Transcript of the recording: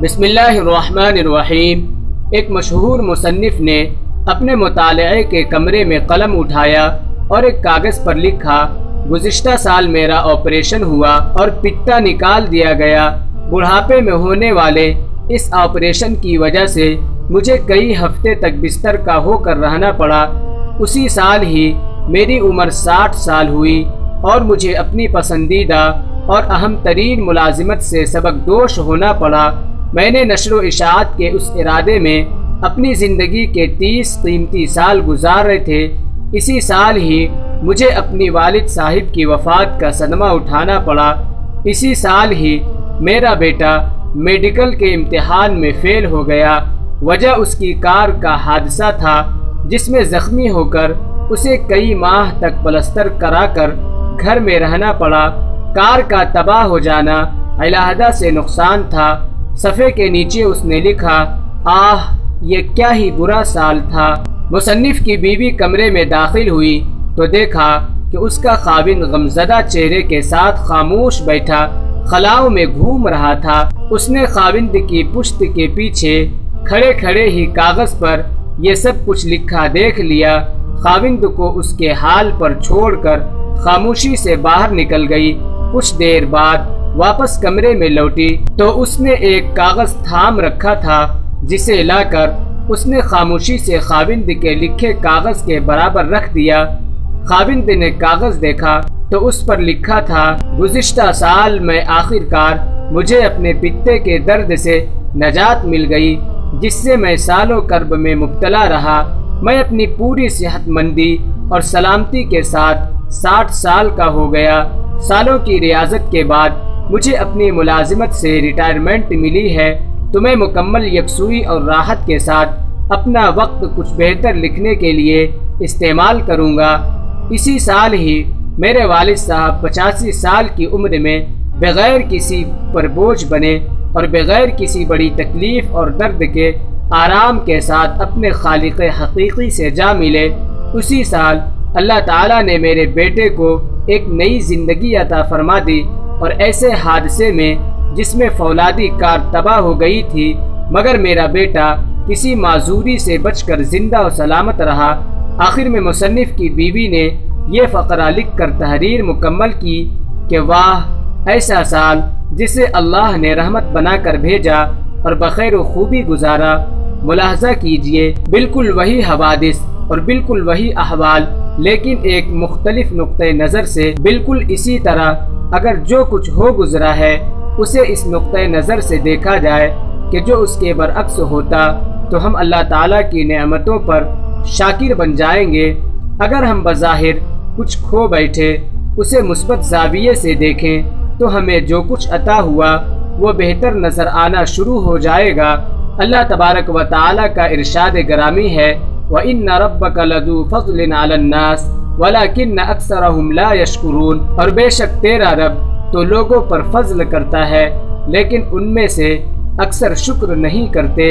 بسم اللہ الرحمن الرحیم۔ ایک مشہور مصنف نے اپنے مطالعے کے کمرے میں قلم اٹھایا اور ایک کاغذ پر لکھا، گزشتہ سال میرا آپریشن ہوا اور پتا نکال دیا گیا۔ بڑھاپے میں ہونے والے اس آپریشن کی وجہ سے مجھے کئی ہفتے تک بستر کا ہو کر رہنا پڑا۔ اسی سال ہی میری عمر 60 سال ہوئی اور مجھے اپنی پسندیدہ اور اہم ترین ملازمت سے سبق دوش ہونا پڑا۔ میں نے نشر و اشاعت کے اس ارادے میں اپنی زندگی کے 30 قیمتی سال گزارے تھے۔ اسی سال ہی مجھے اپنی والد صاحب کی وفات کا صدمہ اٹھانا پڑا۔ اسی سال ہی میرا بیٹا میڈیکل کے امتحان میں فیل ہو گیا۔ وجہ اس کی کار کا حادثہ تھا جس میں زخمی ہو کر اسے کئی ماہ تک پلستر کرا کر گھر میں رہنا پڑا۔ کار کا تباہ ہو جانا علیحدہ سے نقصان تھا۔ صفحے کے نیچے اس نے لکھا، آہ یہ کیا ہی برا سال تھا۔ مصنف کی بیوی کمرے میں داخل ہوئی تو دیکھا کہ اس کا خاوند غمزدہ چہرے کے ساتھ خاموش بیٹھا خلاؤں میں گھوم رہا تھا۔ اس نے خاوند کی پشت کے پیچھے کھڑے کھڑے ہی کاغذ پر یہ سب کچھ لکھا دیکھ لیا۔ خاوند کو اس کے حال پر چھوڑ کر خاموشی سے باہر نکل گئی۔ کچھ دیر بعد واپس کمرے میں لوٹی تو اس نے ایک کاغذ تھام رکھا تھا جسے لا کر اس نے خاموشی سے خاوند کے لکھے کاغذ کے برابر رکھ دیا۔ خاوند نے کاغذ دیکھا تو اس پر لکھا تھا، گزشتہ سال میں آخرکار مجھے اپنے پتے کے درد سے نجات مل گئی جس سے میں سالوں کرب میں مبتلا رہا۔ میں اپنی پوری صحت مندی اور سلامتی کے ساتھ 60 سال کا ہو گیا۔ سالوں کی ریاضت کے بعد مجھے اپنی ملازمت سے ریٹائرمنٹ ملی ہے تو میں مکمل یکسوئی اور راحت کے ساتھ اپنا وقت کچھ بہتر لکھنے کے لیے استعمال کروں گا۔ اسی سال ہی میرے والد صاحب 85 سال کی عمر میں بغیر کسی پر بوجھ بنے اور بغیر کسی بڑی تکلیف اور درد کے آرام کے ساتھ اپنے خالق حقیقی سے جا ملے۔ اسی سال اللہ تعالیٰ نے میرے بیٹے کو ایک نئی زندگی عطا فرما دی اور ایسے حادثے میں جس میں فولادی کار تباہ ہو گئی تھی مگر میرا بیٹا کسی معذوری سے بچ کر زندہ و سلامت رہا۔ آخر میں مصنف کی بیوی نے یہ فقرہ لکھ کر تحریر مکمل کی کہ واہ ایسا سال جسے اللہ نے رحمت بنا کر بھیجا اور بخیر و خوبی گزارا۔ ملاحظہ کیجئے، بالکل وہی حوادث اور بالکل وہی احوال لیکن ایک مختلف نقطۂ نظر سے۔ بالکل اسی طرح اگر جو کچھ ہو گزرا ہے اسے اس نقطۂ نظر سے دیکھا جائے کہ جو اس کے برعکس ہوتا تو ہم اللہ تعالیٰ کی نعمتوں پر شاکر بن جائیں گے۔ اگر ہم بظاہر کچھ کھو بیٹھے اسے مثبت زاویے سے دیکھیں تو ہمیں جو کچھ عطا ہوا وہ بہتر نظر آنا شروع ہو جائے گا۔ اللہ تبارک و تعالیٰ کا ارشاد گرامی ہے، وَإِنَّ رَبَّكَ لَذُو فَضْلٍ عَلَى النَّاسِ وَلَكِنَّ أَكْثَرَهُمْ لَا يَشْكُرُونَ، اور بے شک تیرا رب تو لوگوں پر فضل کرتا ہے لیکن ان میں سے اکثر شکر نہیں کرتے۔